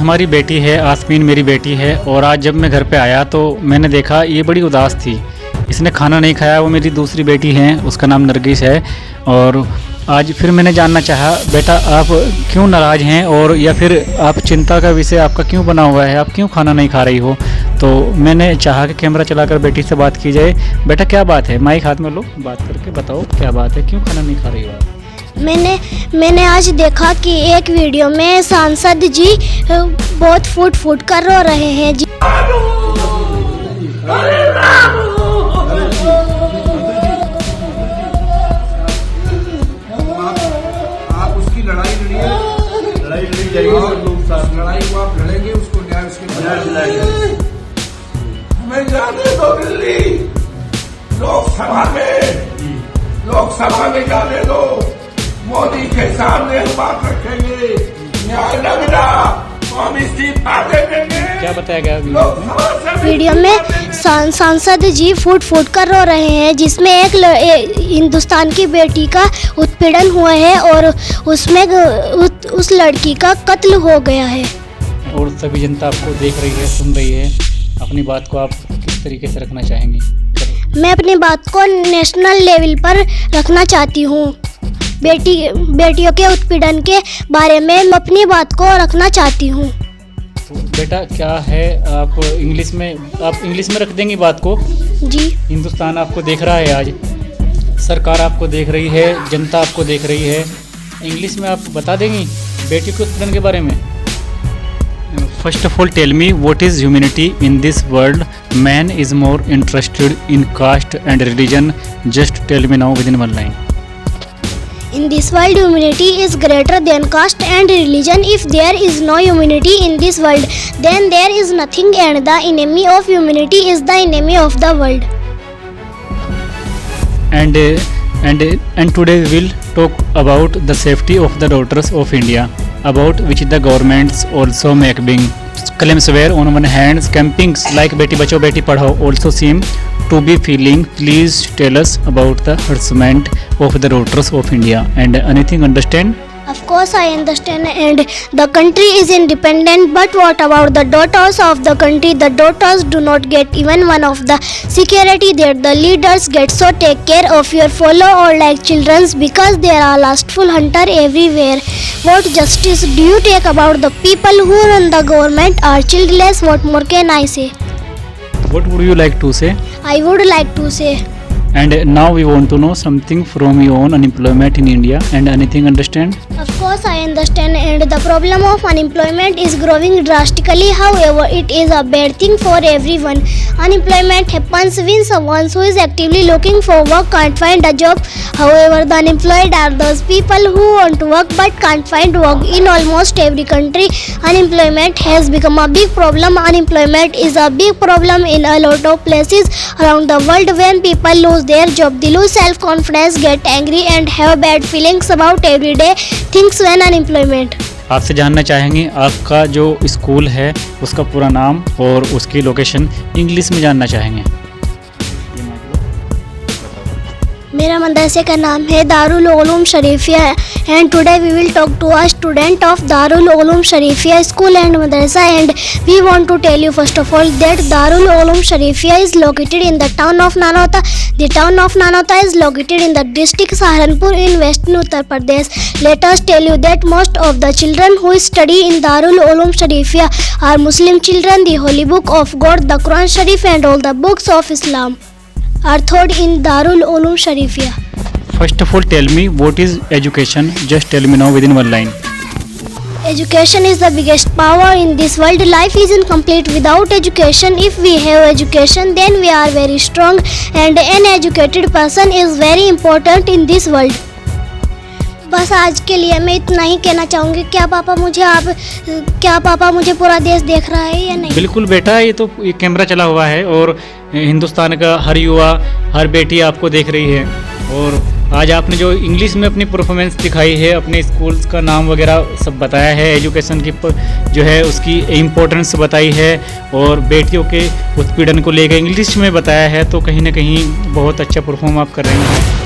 हमारी बेटी है आसमीन, मेरी बेटी है। और आज जब मैं घर पे आया तो मैंने देखा ये बड़ी उदास थी, इसने खाना नहीं खाया। वो मेरी दूसरी बेटी है, उसका नाम नरगिस है। और आज फिर मैंने जानना चाहा, बेटा आप क्यों नाराज़ हैं और या फिर आप चिंता का विषय आपका क्यों बना हुआ है, आप क्यों खाना नहीं खा रही हो। तो मैंने चाहा कि कैमरा चलाकर बेटी से बात की जाए। बेटा क्या बात है, माइक हाथ में लो, बात करके बताओ क्या बात है, क्यों खाना नहीं खा रही हो आप। मैंने आज देखा कि एक वीडियो में सांसद जी बहुत फूट कर रो रहे हैं जी। आप उसकी लड़ाई लड़िए, लड़ाई को आप लड़ेंगे, उसको न्याय उसके दिलाएंगे। हमें जाने दो दिल्ली, लोकसभा में जाने दो, मोदी के सामने हम बात रखेंगे, न्याय न मिला तो हम इस्तीफा दे देंगे। क्या बताया गया वीडियो में सांसद जी फूट कर रो रहे हैं, जिसमें एक हिंदुस्तान की बेटी का उत्पीड़न हुआ है और उसमें उस लड़की का कत्ल हो गया है। और सभी जनता आपको देख रही है, सुन रही है, अपनी बात को आप किस तरीके से रखना चाहेंगी? मैं अपनी बात को नेशनल लेवल पर रखना चाहती हूँ। बेटियों के उत्पीड़न के बारे में मैं अपनी बात को रखना चाहती हूँ। बेटा क्या है, आप इंग्लिश में रख देंगी बात को? जी। हिंदुस्तान आपको देख रहा है, आज सरकार आपको देख रही है, जनता आपको देख रही है, इंग्लिश में आप बता देंगी बेटी के उत्पीड़न के बारे में? First of all tell me what is humanity in this world, man is more interested in caste and religion, just tell me now within one line. In this world, humanity is greater than caste and religion. If there is no humanity in this world, then there is nothing, and the enemy of humanity is the enemy of the world. And today we will talk about the safety of the daughters of India, about which the governments also making claims where on one hand campings like Beti Bachao Beti Padhao also seem to be feeling. Please tell us about the harassment of the daughters of India and anything understand? Of course, I understand, and the country is independent. But what about the daughters of the country? The daughters do not get even one of the security that the leaders get. So take care of your fellow or like children, because there are lustful hunter everywhere. What justice do you take about the people who run the government are childless? What more can I say? What would you like to say? I would like to say. And now we want to know something from your own unemployment in India and anything understand? Of course I understand, and the problem of unemployment is growing drastically. However, it is a bad thing for everyone. Unemployment happens when someone who is actively looking for work can't find a job. However, the unemployed are those people who want to work but can't find work. In almost every country, unemployment has become a big problem. Unemployment is a big problem in a lot of places around the world. When people lose their job, they lose self-confidence, get angry and have bad feelings about everyday things when unemployment. आपसे जानना चाहेंगे आपका जो school है उसका पूरा नाम और उसकी लोकेशन इंग्लिश में जानना चाहेंगे। मेरा मदरसे का नाम है Darul Uloom शरीफिया and today we will talk to a student of Darul Ulum Sharifia School and Madrasa, and we want to tell you first of all that Darul Ulum Sharifia is located in the town of Nanauta. The town of Nanauta is located in the district Saharanpur in western Uttar Pradesh. Let us tell you that most of the children who study in Darul Ulum Sharifia are Muslim children. The Holy Book of God, the Quran Sharif and all the books of Islam are taught in Darul Ulum Sharifia. First of all, tell me what is education. Just tell me now within one line. Education is the biggest power in this world. Life is incomplete without education. If we have education, then we are very strong, and an educated person is very important in this world. बस आज के लिए मैं इतना ही कहना चाहूँगी। क्या पापा मुझे पूरा देश देख रहा है या नहीं? बिल्कुल बेटा, ये कैमरा चला हुआ है और हिंदुस्तान का हर युवा, हर बेटी आपको देख रही है। और आज आपने जो इंग्लिश में अपनी परफॉर्मेंस दिखाई है, अपने स्कूल्स का नाम वगैरह सब बताया है, एजुकेशन की जो है उसकी इम्पोर्टेंस बताई है और बेटियों के उत्पीड़न को लेकर इंग्लिश में बताया है, तो कहीं ना कहीं बहुत अच्छा परफॉर्म आप कर रही हैं।